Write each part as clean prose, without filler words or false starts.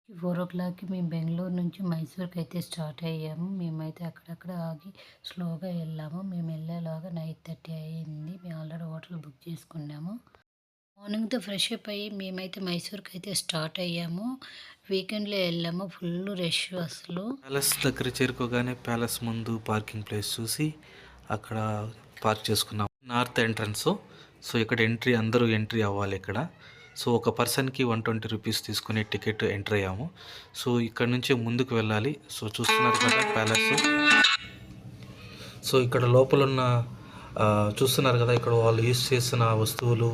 4:00కి మేము బెంగుళూరు నుంచి మైసూర్‌కైతే స్టార్ట్ అయ్యాము. మేమైతే అక్కడక్కడ ఆగి స్లోగా వెళ్ళాము. మేము వెళ్ళేలోగా 9:30 అయింది. మేము ఆల్రెడీ హోటల్ బుక్ చేసుకున్నాము. మార్నింగ్‌తో ఫ్రెష్ అప్ అయ్యి మేమైతే మైసూర్‌కైతే స్టార్ట్ అయ్యాము. వీకెండ్‌లో వెళ్ళాము. ఫుల్ రష్ అసలు. ప్యాలెస్ దగ్గర చేరుకోగానే ప్యాలెస్ ముందు పార్కింగ్ ప్లేస్ చూసి అక్కడ పార్క్ చేసుకున్నాం. North entrance. సో ఇక్కడ అందరూ ఎంట్రీ అవ్వాలి ఇక్కడ. సో ఒక పర్సన్కి 120 రూపీస్ తీసుకునే టికెట్ ఎంటర్ అయ్యాము. సో ఇక్కడ నుంచి ముందుకు వెళ్ళాలి. సో చూస్తున్నారు కదా ప్యాలెస్. సో ఇక్కడ లోపలున్న చూస్తున్నారు కదా, ఇక్కడ వాళ్ళు యూజ్ చేసిన వస్తువులు,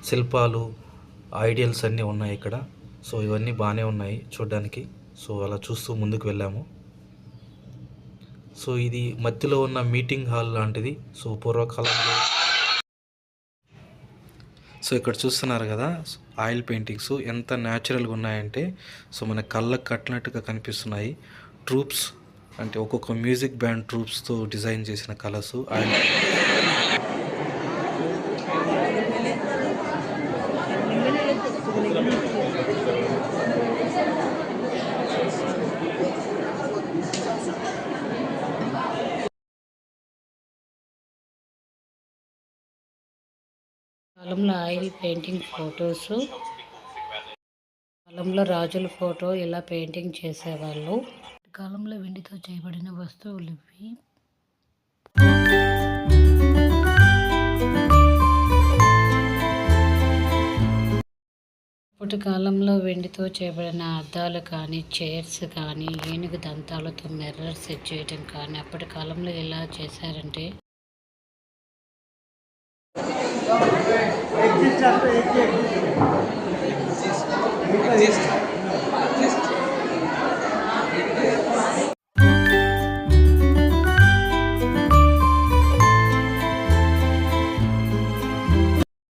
శిల్పాలు, ఐడియల్స్ అన్నీ ఉన్నాయి ఇక్కడ. సో ఇవన్నీ బాగానే ఉన్నాయి చూడడానికి. సో అలా చూస్తూ ముందుకు వెళ్ళాము. సో ఇది మధ్యలో ఉన్న మీటింగ్ హాల్ లాంటిది. సో పూర్వకాలంలో. సో ఇక్కడ చూస్తున్నారు కదా, ఆయిల్ పెయింటింగ్స్ ఎంత న్యాచురల్గా ఉన్నాయంటే సో మన కళ్ళకు కట్టినట్టుగా కనిపిస్తున్నాయి. ట్రూప్స్ అంటే ఒక్కొక్క మ్యూజిక్ బ్యాండ్ ట్రూప్స్తో డిజైన్ చేసిన కలర్స్ ఆయిల్. కాలంలో ఆయిల్ పెయింటింగ్ ఫొటోస్, కాలంలో రాజుల ఫోటో ఇలా పెయింటింగ్ చేసేవాళ్ళు. కాలంలో వెండితో చేయబడిన వస్తువులు ఇవి. అప్పటి కాలంలో వెండితో చేయబడిన అద్దాలు కానీ, చైర్స్ కానీ, ఏనుగు దంతాలతో మిర్రర్ సెట్ చేయడం కానీ అప్పటి కాలంలో ఎలా చేశారంటే एक चीज चाहते हैं, एक